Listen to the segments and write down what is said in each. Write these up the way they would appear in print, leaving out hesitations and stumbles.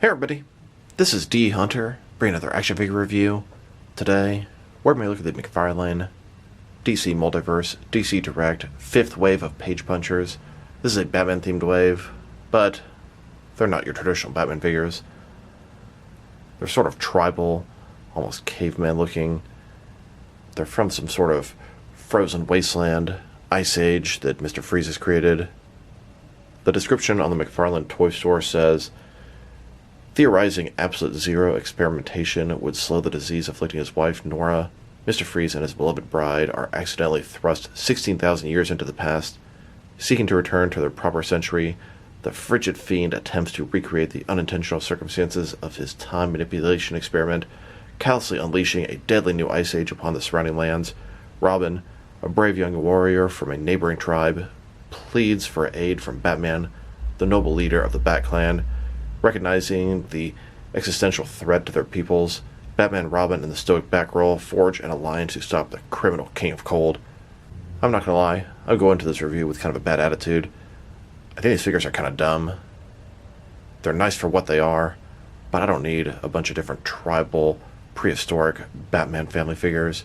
Hey everybody, this is D Hunter, bringing another action figure review. Today, we're going to look at the McFarlane DC Multiverse, DC Direct, 5th wave of Page Punchers. This is a Batman themed wave, but they're not your traditional Batman figures. They're sort of tribal, almost caveman looking. They're from some sort of frozen wasteland, ice age that Mr. Freeze has created. The description on the McFarlane toy store says, theorizing absolute zero experimentation would slow the disease afflicting his wife, Nora. Mr. Freeze and his beloved bride are accidentally thrust 16,000 years into the past. Seeking to return to their proper century, the frigid fiend attempts to recreate the unintentional circumstances of his time manipulation experiment, callously unleashing a deadly new ice age upon the surrounding lands. Robin, a brave young warrior from a neighboring tribe, pleads for aid from Batman, the noble leader of the Bat Clan. Recognizing the existential threat to their peoples, Batman, Robin, and the stoic Batgirl forge an alliance to stop the criminal King of Cold. I'm not gonna lie, I'll go into this review with kind of a bad attitude. I think these figures are kind of dumb. They're nice for what they are, but I don't need a bunch of different tribal, prehistoric Batman family figures.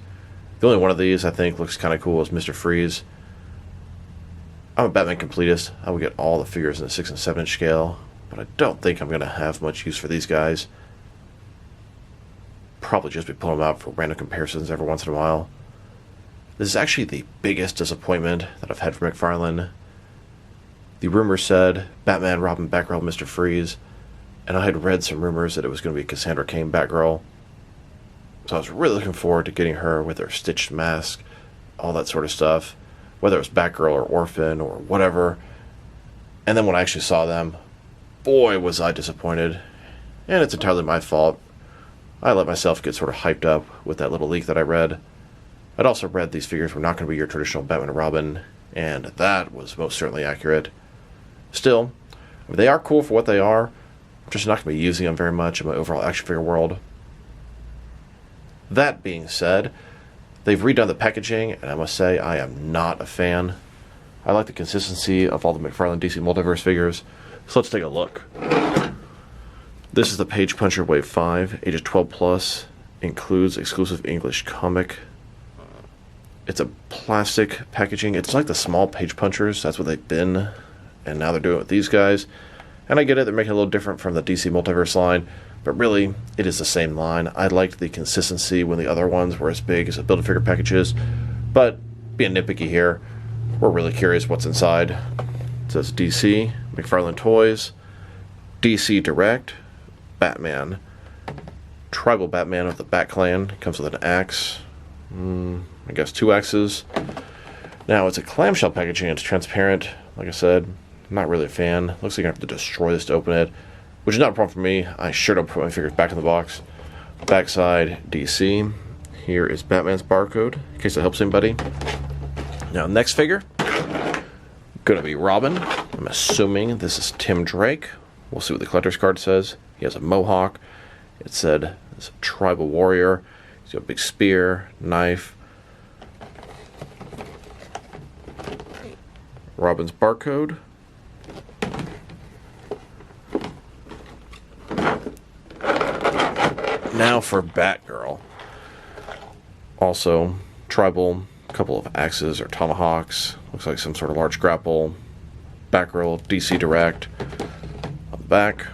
The only one of these I think looks kind of cool is Mr. Freeze. I'm a Batman completist. I would get all the figures in the 6 and 7 inch scale, but I don't think I'm going to have much use for these guys. Probably just be pulling them out for random comparisons every once in a while. This is actually the biggest disappointment that I've had from McFarlane. The rumors said Batman, Robin, Batgirl, Mr. Freeze, and I had read some rumors that it was going to be Cassandra Cain Batgirl. So I was really looking forward to getting her with her stitched mask, all that sort of stuff, whether it was Batgirl or Orphan or whatever. And then when I actually saw them, boy was I disappointed. And it's entirely my fault. I let myself get sort of hyped up with that little leak that I read. I'd also read these figures were not going to be your traditional Batman and Robin, and that was most certainly accurate. Still, they are cool for what they are. I'm just not going to be using them very much in my overall action figure world. That being said, they've redone the packaging, and I must say I am not a fan. I like the consistency of all the McFarlane DC Multiverse figures, so let's take a look. This is the Page Puncher Wave 5, ages 12 plus, includes exclusive English comic. It's a plastic packaging. It's like the small Page Punchers, that's what they've been, and now they're doing it with these guys. And I get it, they're making it a little different from the DC Multiverse line, but really, it is the same line. I liked the consistency when the other ones were as big as the Build-A-Figure packages, but being nitpicky here, we're really curious what's inside. It says DC, McFarlane Toys, DC Direct, Batman, Tribal Batman of the Bat Clan, comes with an axe, I guess 2 axes. Now it's a clamshell packaging, it's transparent, like I said, I'm not really a fan. Looks like I have to destroy this to open it, which is not a problem for me. I sure don't put my figures back in the box. Backside, DC. Here is Batman's barcode, in case it helps anybody. Now, next figure, gonna be Robin. I'm assuming this is Tim Drake. We'll see what the collector's card says. He has a mohawk. It said it's a tribal warrior. He's got a big spear, knife. Robin's barcode. Now for Batgirl. Also, tribal, a couple of axes or tomahawks. Looks like some sort of large grapple. Batgirl, DC Direct. On the back,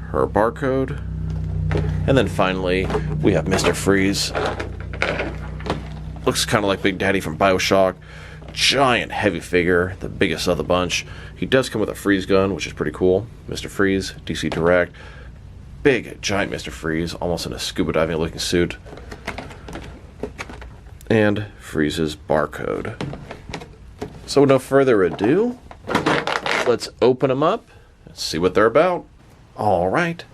her barcode. And then finally, we have Mr. Freeze. Looks kind of like Big Daddy from BioShock. Giant heavy figure, the biggest of the bunch. He does come with a freeze gun, which is pretty cool. Mr. Freeze, DC Direct. Big, giant Mr. Freeze, almost in a scuba diving looking suit. And Freeze's barcode. So with no further ado, let's open them up and see what they're about. Alright,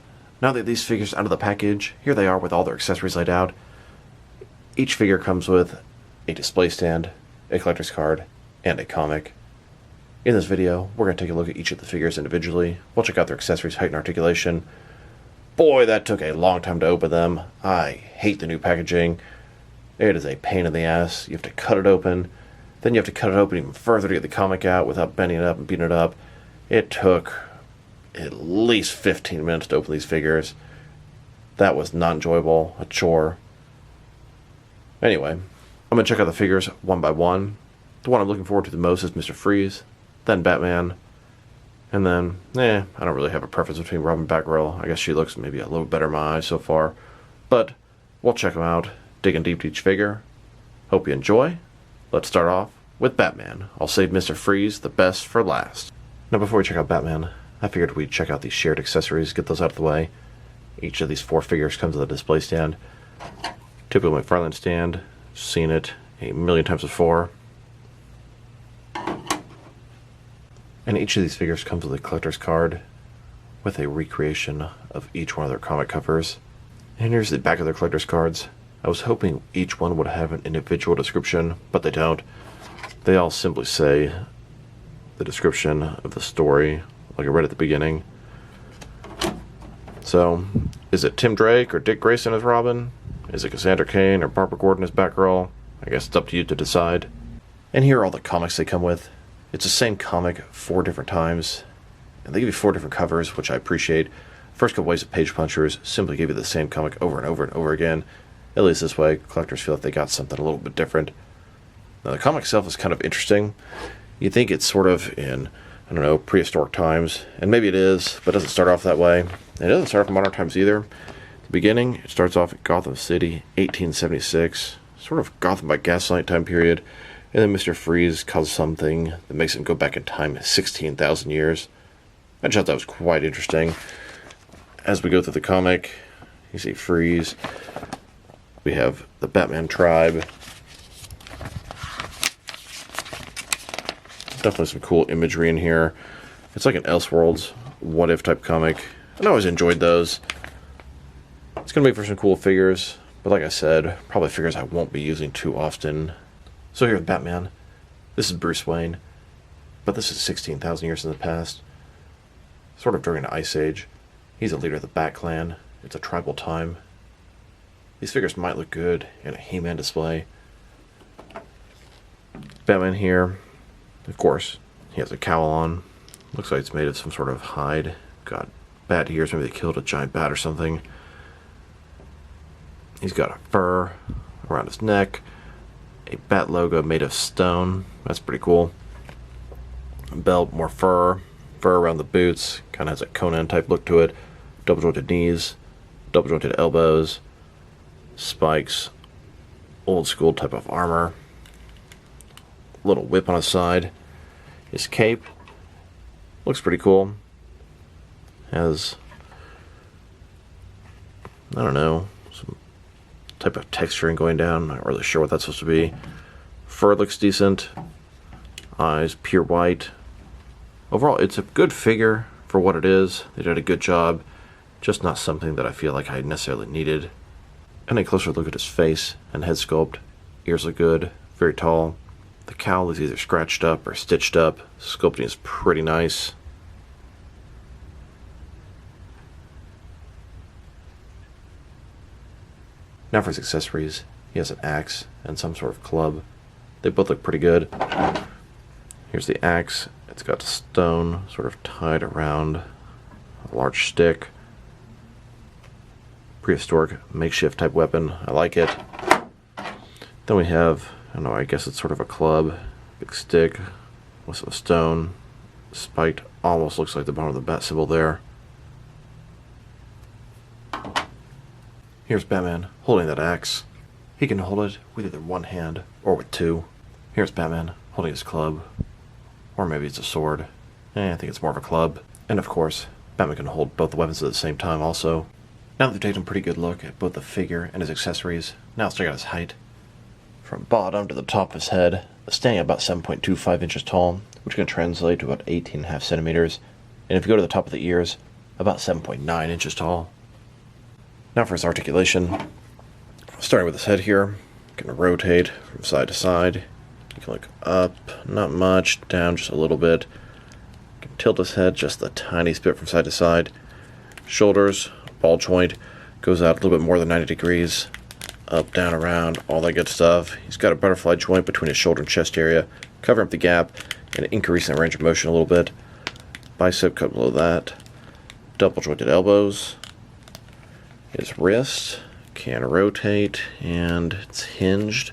now that these figures are out of the package, here they are with all their accessories laid out. Each figure comes with a display stand, a collector's card, and a comic. In this video, we're going to take a look at each of the figures individually. We'll check out their accessories, height, and articulation. Boy, that took a long time to open them. I hate the new packaging. It is a pain in the ass. You have to cut it open. Then you have to cut it open even further to get the comic out without bending it up and beating it up. It took at least 15 minutes to open these figures. That was not enjoyable, a chore. Anyway, I'm going to check out the figures one by one. The one I'm looking forward to the most is Mr. Freeze, then Batman, and then, I don't really have a preference between Robin and Batgirl. I guess she looks maybe a little better in my eyes so far. But we'll check them out, digging deep to each figure. Hope you enjoy. Let's start off with Batman. I'll save Mr. Freeze the best for last. Now before we check out Batman, I figured we'd check out these shared accessories, get those out of the way. Each of these 4 figures comes with a display stand. Typical McFarlane stand. Seen it a million times before. And each of these figures comes with a collector's card with a recreation of each one of their comic covers. And here's the back of their collector's cards. I was hoping each one would have an individual description, but they don't. They all simply say the description of the story, like I read at the beginning. So, is it Tim Drake or Dick Grayson as Robin? Is it Cassandra Cain or Barbara Gordon as Batgirl? I guess it's up to you to decide. And here are all the comics they come with. It's the same comic 4 different times, and they give you 4 different covers, which I appreciate. First couple waves of page punchers simply give you the same comic over and over and over again. At least this way, collectors feel like they got something a little bit different. Now the comic itself is kind of interesting. You think it's sort of in, I don't know, prehistoric times, and maybe it is, but it doesn't start off that way. It doesn't start off in modern times either. At the beginning, it starts off at Gotham City, 1876, sort of Gotham by Gaslight time period. And then Mr. Freeze causes something that makes him go back in time 16,000 years. I just thought that was quite interesting. As we go through the comic, you see Freeze. We have the Batman tribe. Definitely some cool imagery in here. It's like an Elseworlds what if type comic. And I always enjoyed those. It's going to make for some cool figures. But like I said, probably figures I won't be using too often. So here's Batman. This is Bruce Wayne, but this is 16,000 years in the past, sort of during the Ice Age. He's a leader of the Bat Clan. It's a tribal time. These figures might look good in a He-Man display. Batman here, of course, he has a cowl on. Looks like it's made of some sort of hide. Got bat ears, maybe they killed a giant bat or something. He's got a fur around his neck. A bat logo made of stone. That's pretty cool. Belt, more fur around the boots. Kind of has a Conan type look to it. Double jointed knees, double jointed elbows, spikes, old school type of armor. Little whip on his side. His cape looks pretty cool. Has, I don't know, some type of texturing going down. Not really sure what that's supposed to be. Fur looks decent. Eyes pure white. Overall, it's a good figure for what it is. They did a good job. Just not something that I feel like I necessarily needed. And a closer look at his face and head sculpt. Ears look good. Very tall. The cowl is either scratched up or stitched up. Sculpting is pretty nice. Now for his accessories. He has an axe and some sort of club. They both look pretty good. Here's the axe. It's got stone sort of tied around a large stick. Prehistoric makeshift type weapon. I like it. Then we have, I don't know, I guess it's sort of a club. Big stick with some stone. Spiked. Almost looks like the bottom of the bat symbol there. Here's Batman holding that axe. He can hold it with either one hand or with two. Here's Batman holding his club. Or maybe it's a sword. I think it's more of a club. And of course, Batman can hold both the weapons at the same time also. Now that we've taken a pretty good look at both the figure and his accessories, now let's check out his height. From bottom to the top of his head, standing at about 7.25 inches tall, which can translate to about 18.5 centimeters. And if you go to the top of the ears, about 7.9 inches tall. Now for his articulation. Starting with his head here, going to rotate from side to side. You can look up, not much, down just a little bit. You can tilt his head just the tiniest bit from side to side. Shoulders, ball joint, goes out a little bit more than 90 degrees. Up, down, around, all that good stuff. He's got a butterfly joint between his shoulder and chest area, covering up the gap and increasing the range of motion a little bit. Bicep cut below that. double jointed elbows. His wrist can rotate and it's hinged.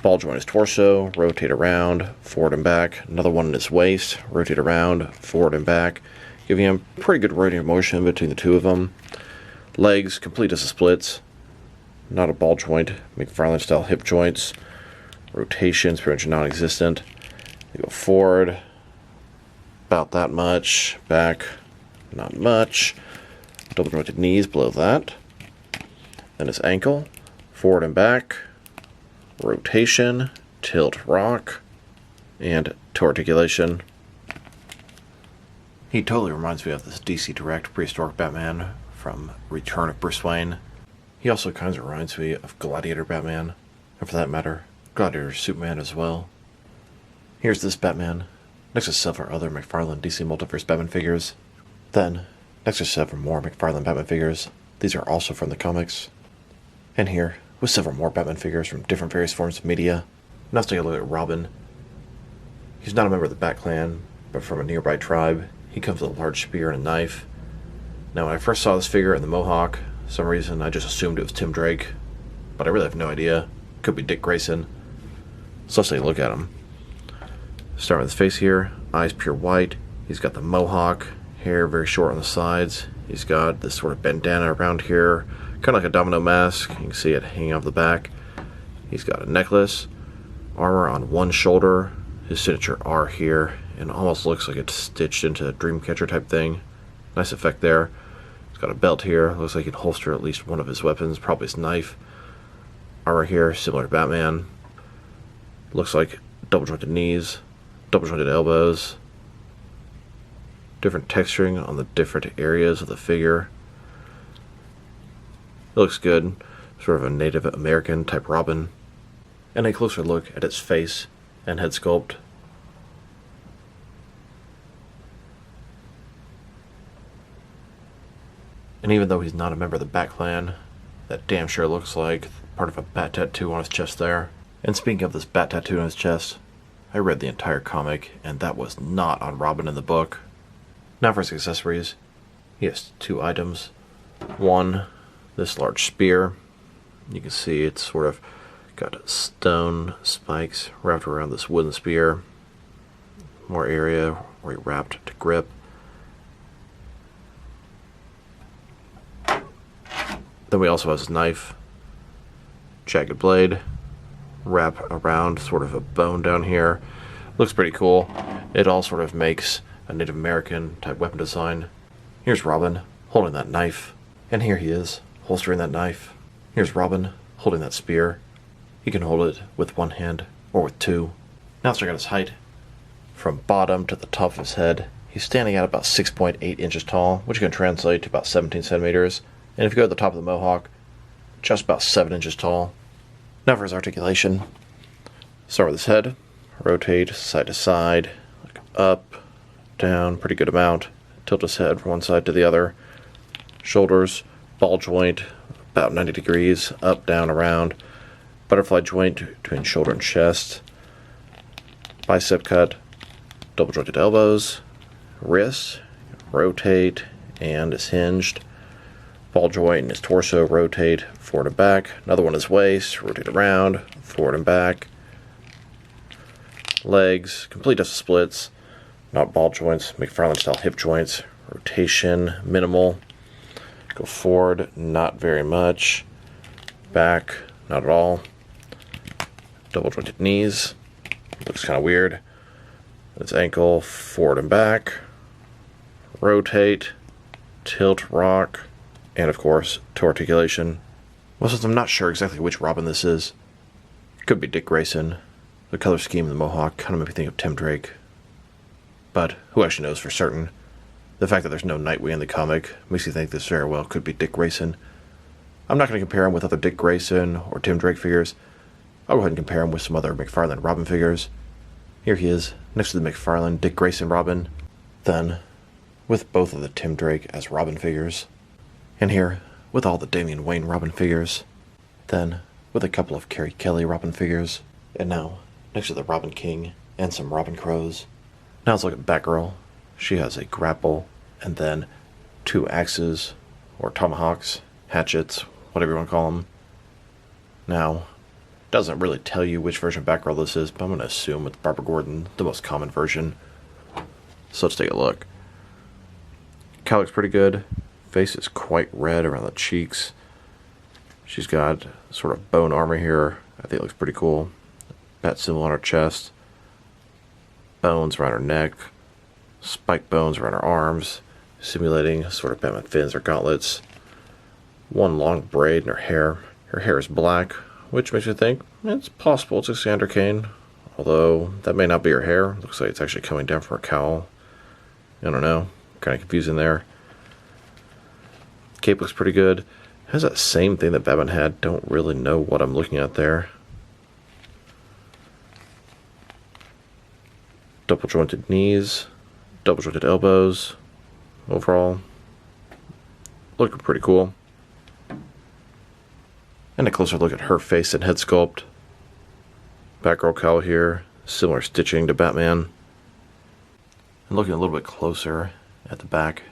Ball joint his torso, rotate around, forward and back. Another one in his waist, rotate around, forward and back, giving him pretty good rotating motion between the two of them. Legs, complete as a splits. Not a ball joint, McFarlane style hip joints. Rotations, pretty much non-existent. They go forward, about that much. Back, not much. Double jointed knees below that. Then his ankle, forward and back. Rotation, tilt, rock, and toe articulation. He totally reminds me of this DC Direct prehistoric Batman from Return of Bruce Wayne. He also kind of reminds me of Gladiator Batman, and for that matter, Gladiator Superman as well. Here's this Batman, next to several other McFarlane DC Multiverse Batman figures. Then, next to several more McFarlane Batman figures. These are also from the comics. And here, with several more Batman figures from different various forms of media. Now let's take a look at Robin. He's not a member of the Bat Clan, but from a nearby tribe. He comes with a large spear and a knife. Now when I first saw this figure in the Mohawk, for some reason I just assumed it was Tim Drake, but I really have no idea. Could be Dick Grayson. So let's take a look at him. Start with his face here, eyes pure white. He's got the Mohawk, hair very short on the sides. He's got this sort of bandana around here, kind of like a domino mask. You can see it hanging off the back. He's got a necklace, armor on one shoulder, his signature R here, and almost looks like it's stitched into a Dreamcatcher type thing. Nice effect there. He's got a belt here, looks like he can holster at least one of his weapons, probably his knife. Armor here, similar to Batman. Looks like double jointed knees, double jointed elbows. Different texturing on the different areas of the figure. It looks good, sort of a Native American type Robin. And a closer look at its face and head sculpt. And even though he's not a member of the Bat Clan, that damn sure looks like part of a bat tattoo on his chest there. And speaking of this bat tattoo on his chest, I read the entire comic, and that was not on Robin in the book. Now for his accessories, he has two items. One, this large spear. You can see it's sort of got stone spikes wrapped around this wooden spear. More area where he wrapped to grip. Then we also have his knife. Jagged blade. Wrap around sort of a bone down here. Looks pretty cool. It all sort of makes a Native American type weapon design. Here's Robin holding that knife. And here he is, holstering that knife. Here's Robin holding that spear. He can hold it with one hand or with two. Now let's check out his height. From bottom to the top of his head, he's standing at about 6.8 inches tall, which can translate to about 17 centimeters. And if you go to the top of the Mohawk, just about 7 inches tall. Now for his articulation. Start with his head. Rotate side to side, like up, down, pretty good amount. Tilt his head from one side to the other. Shoulders, ball joint, about 90 degrees, up, down, around. Butterfly joint between shoulder and chest. Bicep cut, double jointed elbows. Wrists, rotate, and is hinged. Ball joint in his torso, rotate, forward and back. Another one his waist, rotate around, forward and back. Legs, complete as splits, not ball joints, McFarlane style hip joints. Rotation, minimal. Go forward, not very much. Back, not at all. Double jointed knees, looks kind of weird. His ankle, forward and back. Rotate, tilt, rock. And of course, toe articulation. Well, since I'm not sure exactly which Robin this is, could be Dick Grayson. The color scheme of the Mohawk kind of made me think of Tim Drake. But who actually knows for certain? The fact that there's no Nightwing in the comic makes you think this very well could be Dick Grayson. I'm not going to compare him with other Dick Grayson or Tim Drake figures. I'll go ahead and compare him with some other McFarlane Robin figures. Here he is, next to the McFarlane Dick Grayson Robin. Then, with both of the Tim Drake as Robin figures. And here, with all the Damian Wayne Robin figures. Then, with a couple of Carrie Kelly Robin figures. And now, next to the Robin King and some Robin Crows. Now let's look at Batgirl. She has a grapple, and then 2 axes, or tomahawks, hatchets, whatever you want to call them. Now, doesn't really tell you which version of Batgirl this is, but I'm going to assume it's Barbara Gordon, the most common version. So let's take a look. Cowl looks pretty good. Face is quite red around the cheeks. She's got sort of bone armor here. I think it looks pretty cool. Bat symbol on her chest. Bones around her neck. Spike bones around her arms, simulating sort of Batman fins or gauntlets. 1 long braid in her hair. Her hair is black, which makes me think it's possible it's Cassandra Cain, although that may not be her hair. Looks like it's actually coming down from her cowl. I don't know, kind of confusing there. Cape looks pretty good. Has that same thing that Batman had. Don't really know what I'm looking at there. Double jointed knees, double jointed elbows. Overall, looking pretty cool. And a closer look at her face and head sculpt. Batgirl cowl here, similar stitching to Batman. And looking a little bit closer at the back,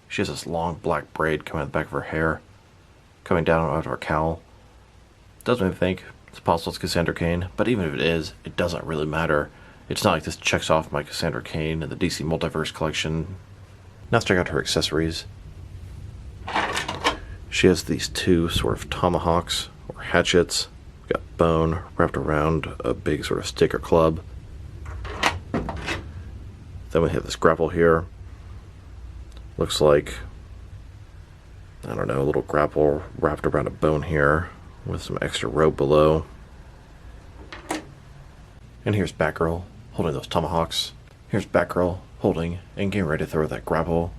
she has this long black braid coming out the back of her hair, coming down out of her cowl. Does make me think it's possible it's Cassandra Cain, but even if it is, it doesn't really matter. It's not like this checks off my Cassandra Cain in the DC Multiverse collection. Now let's check out her accessories. She has these 2 sort of tomahawks or hatchets. Got bone wrapped around a big sort of stick or club. Then we have this grapple here. Looks like, I don't know, a little grapple wrapped around a bone here with some extra rope below. And here's Batgirl holding those tomahawks. Here's Batgirl holding and getting ready to throw that grapple.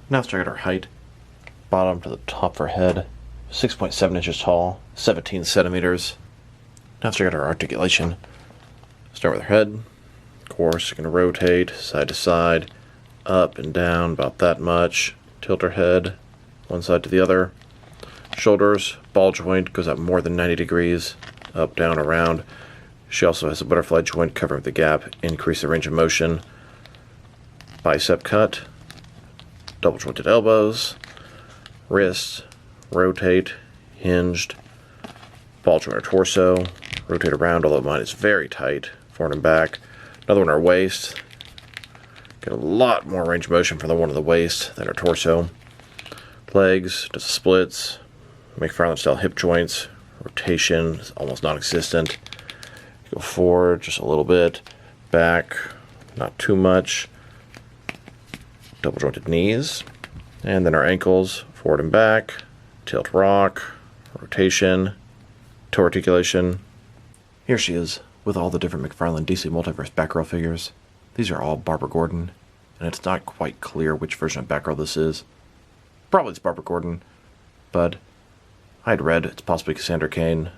Now let's check out her height. Bottom to the top of her head, 6.7 inches tall, 17 centimeters. Now let's check out her articulation. Start with her head. Of course, you can rotate side to side, up and down about that much. Tilt her head one side to the other. Shoulders, ball joint goes up more than 90 degrees, up, down, around. She also has a butterfly joint covering the gap, increase the range of motion. Bicep cut, double jointed elbows. Wrist, rotate, hinged, ball joint her torso, rotate around, although mine is very tight, forward and back. Another one her waist. Get a lot more range of motion from the one of the waist than her torso. Legs, just splits, McFarlane style hip joints, rotation is almost non-existent. Go forward just a little bit, back, not too much. Double jointed knees, and then our ankles. Forward and back, tilt rock, rotation, toe articulation. Here she is with all the different McFarlane DC Multiverse Batgirl figures. These are all Barbara Gordon, and it's not quite clear which version of Batgirl this is. Probably it's Barbara Gordon, but I had read it's possibly Cassandra Cain,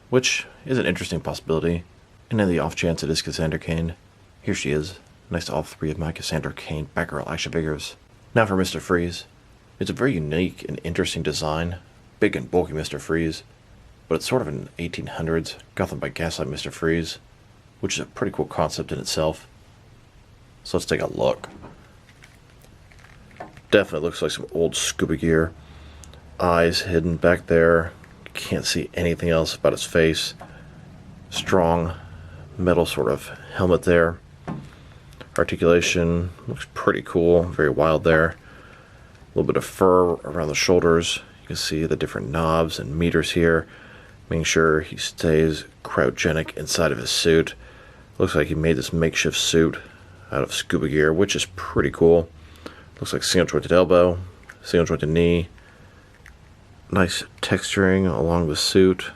which is an interesting possibility. And in the off chance it is Cassandra Cain, here she is, next to all 3 of my Cassandra Cain Batgirl action figures. Now for Mr. Freeze. It's a very unique and interesting design. Big and bulky Mr. Freeze, but it's sort of an 1800s Gotham by Gaslight Mr. Freeze, which is a pretty cool concept in itself. So let's take a look. Definitely looks like some old scuba gear. Eyes hidden back there. Can't see anything else about his face. Strong metal sort of helmet there. Articulation looks pretty cool, very wild there. A little bit of fur around the shoulders. You can see the different knobs and meters here, making sure he stays cryogenic inside of his suit. Looks like he made this makeshift suit out of scuba gear, which is pretty cool. Looks like single jointed elbow, single jointed knee. Nice texturing along the suit.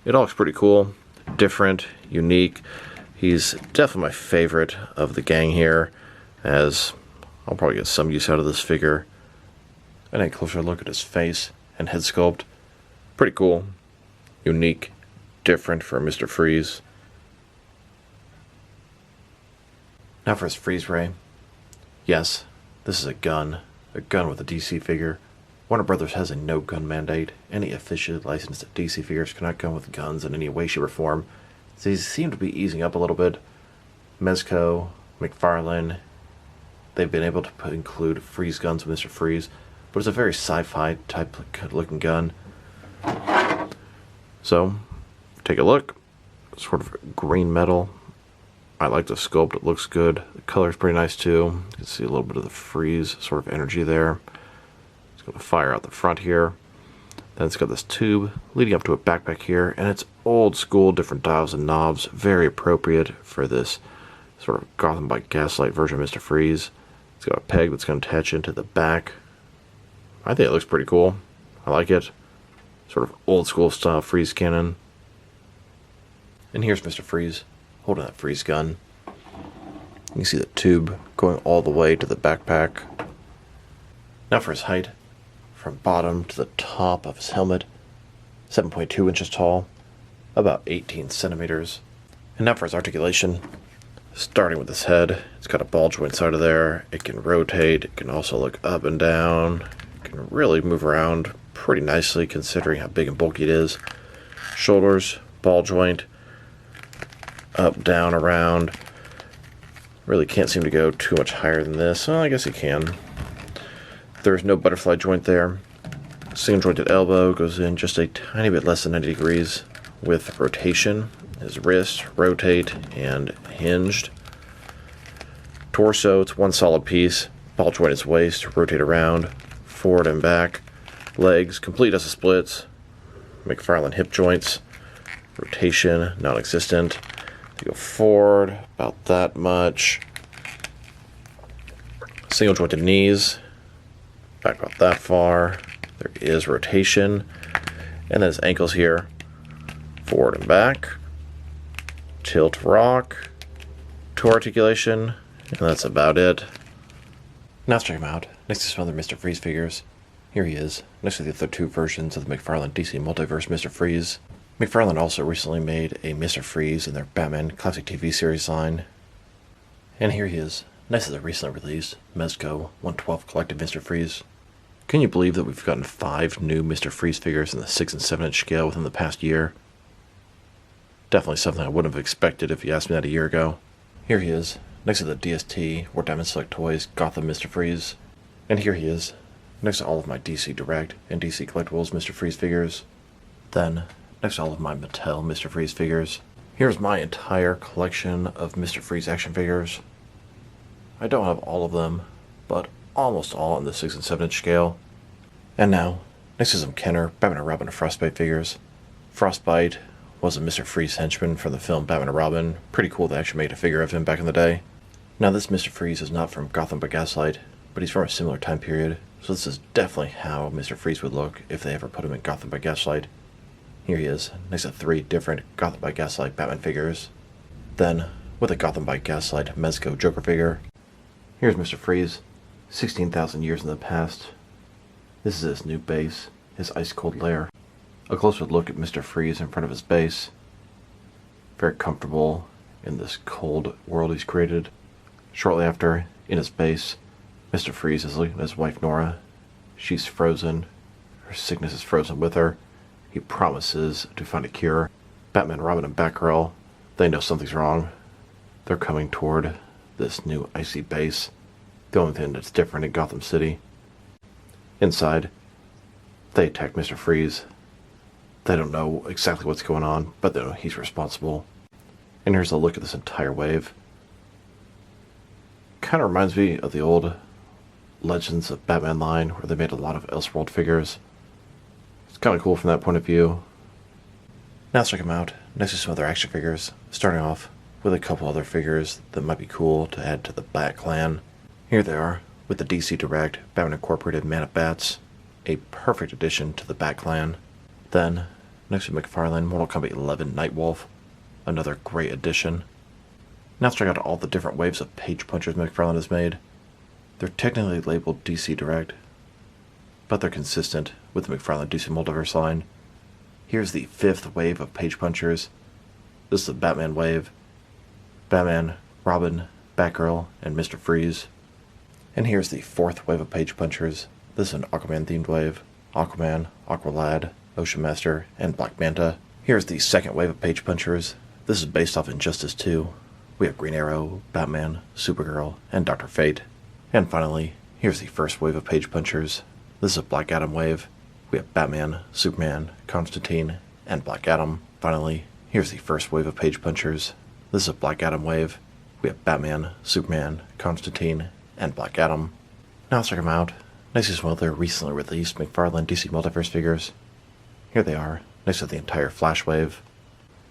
It all looks pretty cool, different, unique. He's definitely my favorite of the gang here, as I'll probably get some use out of this figure. And a closer look at his face and head sculpt. Pretty cool, unique, different for Mr. Freeze. Now for his freeze ray. Yes, this is a gun with a DC figure. Warner Brothers has a no-gun mandate. Any officially licensed DC figures cannot come with guns in any way, shape, or form. So these seem to be easing up a little bit. Mezco, McFarlane, they've been able to include freeze guns with Mr. Freeze, but it's a very sci-fi type looking gun. So, take a look. Sort of green metal. I like the sculpt, it looks good. The color's pretty nice too. You can see a little bit of the freeze sort of energy there. It's going to fire out the front here. Then it's got this tube leading up to a backpack here, and it's old school, different dials and knobs, very appropriate for this sort of Gotham by Gaslight version of Mr. Freeze. It's got a peg that's going to attach into the back. I think it looks pretty cool. I like it. Sort of old school style freeze cannon. And here's Mr. Freeze holding that freeze gun. You can see the tube going all the way to the backpack. Now for his height. From bottom to the top of his helmet, 7.2 inches tall, about 18 centimeters. And now for his articulation. Starting with his head, it's got a ball joint side of there. It can rotate, it can also look up and down. It can really move around pretty nicely considering how big and bulky it is. Shoulders, ball joint, up, down, around. Really can't seem to go too much higher than this. Well, I guess he can. There's no butterfly joint there. Single jointed elbow goes in just a tiny bit less than 90 degrees with rotation. His wrist, rotate, and hinged. Torso, it's one solid piece. Ball joint his waist, rotate around, forward and back. Legs, complete as a splits. McFarlane hip joints. Rotation, non-existent. You go forward, about that much. Single jointed knees. Back about that far. There is rotation. And then his ankles here. Forward and back. Tilt rock. Toe articulation. And that's about it. Now let's check him out. Next to some other Mr. Freeze figures. Here he is. Next to the other two versions of the McFarlane DC Multiverse Mr. Freeze. McFarlane also recently made a Mr. Freeze in their Batman Classic TV series line. And here he is. Next to the recently released Mezco 112 Collective Mr. Freeze. Can you believe that we've gotten 5 new Mr. Freeze figures in the 6 and 7 inch scale within the past year? Definitely something I wouldn't have expected if you asked me that a year ago. Here he is, next to the DST or Diamond Select Toys Gotham Mr. Freeze. And here he is, next to all of my DC Direct and DC Collectibles Mr. Freeze figures. Then, next to all of my Mattel Mr. Freeze figures. Here's my entire collection of Mr. Freeze action figures. I don't have all of them, but almost all in the 6 and 7 inch scale. And now, next to some Kenner, Batman and Robin Frostbite figures. Frostbite was a Mr. Freeze henchman from the film Batman and Robin. Pretty cool they actually made a figure of him back in the day. Now this Mr. Freeze is not from Gotham by Gaslight, but he's from a similar time period, so this is definitely how Mr. Freeze would look if they ever put him in Gotham by Gaslight. Here he is, next to 3 different Gotham by Gaslight Batman figures. Then, with a Gotham by Gaslight Mezco Joker figure. Here's Mr. Freeze, 16,000 years in the past. This is his new base, his ice-cold lair. A closer look at Mr. Freeze in front of his base. Very comfortable in this cold world he's created. Shortly after, in his base, Mr. Freeze is looking at his wife Nora. She's frozen. Her sickness is frozen with her. He promises to find a cure. Batman, Robin, and Batgirl, they know something's wrong. They're coming toward this new icy base. The only thing that's different in Gotham City. Inside, they attack Mr. Freeze. They don't know exactly what's going on, but they know he's responsible. And here's a look at this entire wave. Kind of reminds me of the old Legends of Batman line, where they made a lot of Elseworld figures. It's kind of cool from that point of view. Now let's check them out, next to some other action figures, starting off with a couple other figures that might be cool to add to the Bat Clan. Here they are, with the DC Direct Batman Incorporated Man of Bats, a perfect addition to the Bat Clan. Then, next to McFarlane Mortal Kombat 11 Nightwolf, another great addition. Now let's check out all the different waves of page punchers McFarlane has made. They're technically labeled DC Direct, but they're consistent with the McFarlane DC Multiverse line. Here's the 5th wave of page punchers. This is the Batman wave. Batman, Robin, Batgirl, and Mr. Freeze. And here's the 4th wave of page punchers. This is an Aquaman themed wave. Aquaman, Aqualad, Ocean Master, and Black Manta. Here's the 2nd wave of page punchers. This is based off Injustice 2. We have Green Arrow, Batman, Supergirl, and Dr. Fate. And finally, here's the first wave of page punchers. This is a Black Adam wave. We have Batman, Superman, Constantine, and Black Adam. Finally, here's the first wave of page punchers. This is a Black Adam wave. We have Batman, Superman, Constantine, and Black Adam. Now let's check them out. Next is one of their recently released McFarlane DC Multiverse figures. Here they are, next to the entire Flash wave.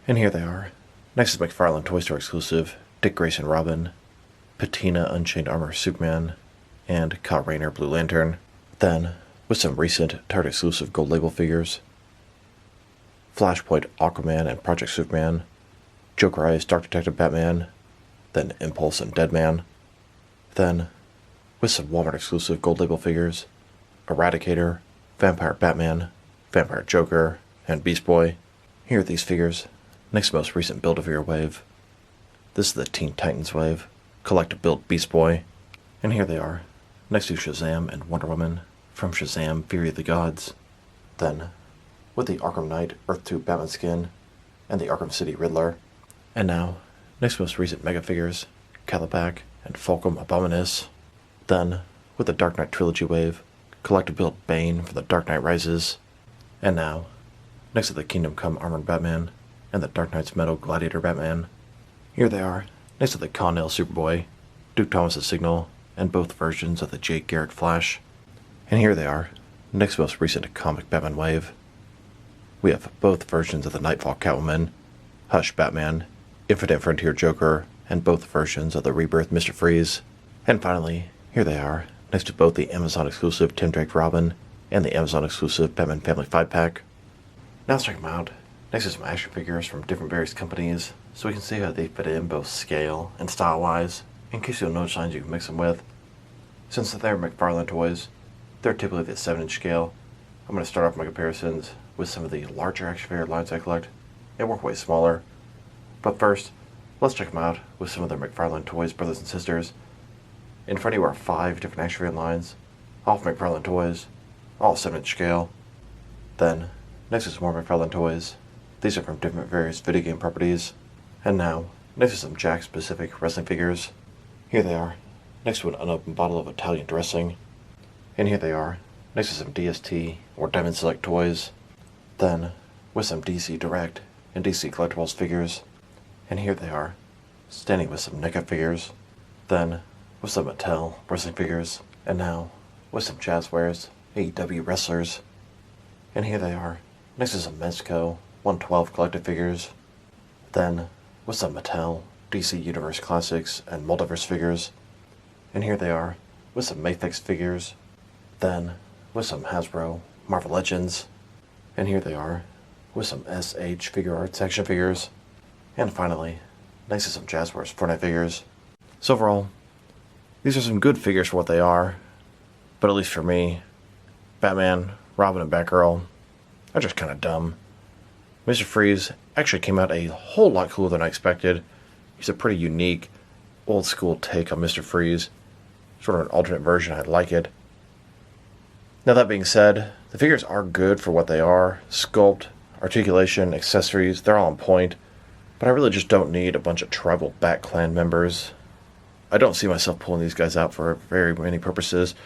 And here they are. Next is McFarlane Toy Store exclusive, Dick Grayson Robin, Patina Unchained Armor Superman, and Kyle Rayner Blue Lantern. Then, with some recent Target exclusive Gold Label figures, Flashpoint Aquaman and Project Superman, Joker Eyes Dark Detective Batman, then Impulse and Deadman. Then, with some Walmart exclusive Gold Label figures, Eradicator, Vampire Batman, Vampire Joker, and Beast Boy. Here are these figures. Next most recent Build-A-Figure wave. This is the Teen Titans wave, Collect-A-Build Beast Boy. And here they are, next to Shazam and Wonder Woman, from Shazam Fury of the Gods. Then, with the Arkham Knight Earth 2 Batman skin, and the Arkham City Riddler. And now, next most recent Mega figures, Calipac and Fulcrum Abominus. Then, with the Dark Knight Trilogy wave, Collect-A-Build Bane from the Dark Knight Rises. And now, next to the Kingdom Come Armored Batman, and the Dark Knight's Metal Gladiator Batman. Here they are, next to the Connell Superboy, Duke Thomas's Signal, and both versions of the Jake Garrick Flash. And here they are, next most recent comic Batman wave. We have both versions of the Nightfall Catwoman, Hush Batman, Infinite Frontier Joker, and both versions of the Rebirth Mr. Freeze. And finally, here they are, next to both the Amazon exclusive Tim Drake Robin and the Amazon exclusive Batman Family 5-pack. Now let's check them out. Next is some action figures from different various companies, so we can see how they fit in both scale and style-wise, in case you have no signs you can mix them with. Since they're McFarlane toys, they're typically the 7-inch scale. I'm going to start off my comparisons with some of the larger action figure lines I collect, and work way smaller. But first, let's check them out with some of their McFarlane toys brothers and sisters. In front of you are 5 different action figure lines, all from McFarlane toys, all 7-inch scale. Then, next is more McFarlane toys. These are from different various video game properties. And now, next is some Jack-specific wrestling figures. Here they are, next to an unopened bottle of Italian dressing. And here they are, next to some DST or Diamond Select toys. Then, with some DC Direct and DC Collectibles figures. And here they are, standing with some NECA figures. Then, with some Mattel wrestling figures. And now, with some Jazzwares AEW wrestlers. And here they are, next to some Mezco 112 collected figures. Then, with some Mattel DC Universe Classics and Multiverse figures. And here they are, with some Mayfix figures. Then, with some Hasbro Marvel Legends. And here they are, with some SH Figure Arts action figures. And finally, next to some Jazzwares Fortnite figures. So overall, these are some good figures for what they are, but at least for me, Batman, Robin, and Batgirl are just kind of dumb. Mr. Freeze actually came out a whole lot cooler than I expected. He's a pretty unique, old-school take on Mr. Freeze. Sort of an alternate version, I like it. Now that being said, the figures are good for what they are. Sculpt, articulation, accessories, they're all on point. But I really just don't need a bunch of tribal Bat Clan members. I don't see myself pulling these guys out for very many purposes,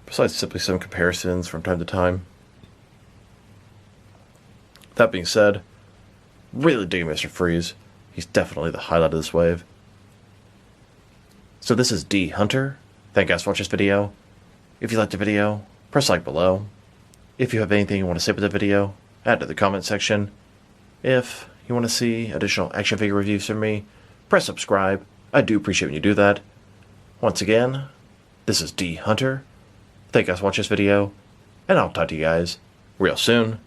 besides simply some comparisons from time to time. That being said, really digging Mr. Freeze. He's definitely the highlight of this wave. So this is D Hunter. Thank you guys for watching this video. If you liked the video, press like below. If you have anything you want to say about the video, add to the comment section. If you want to see additional action figure reviews from me, press subscribe. I do appreciate when you do that. Once again, this is D Hunter. Thank you guys for watching this video, and I'll talk to you guys real soon.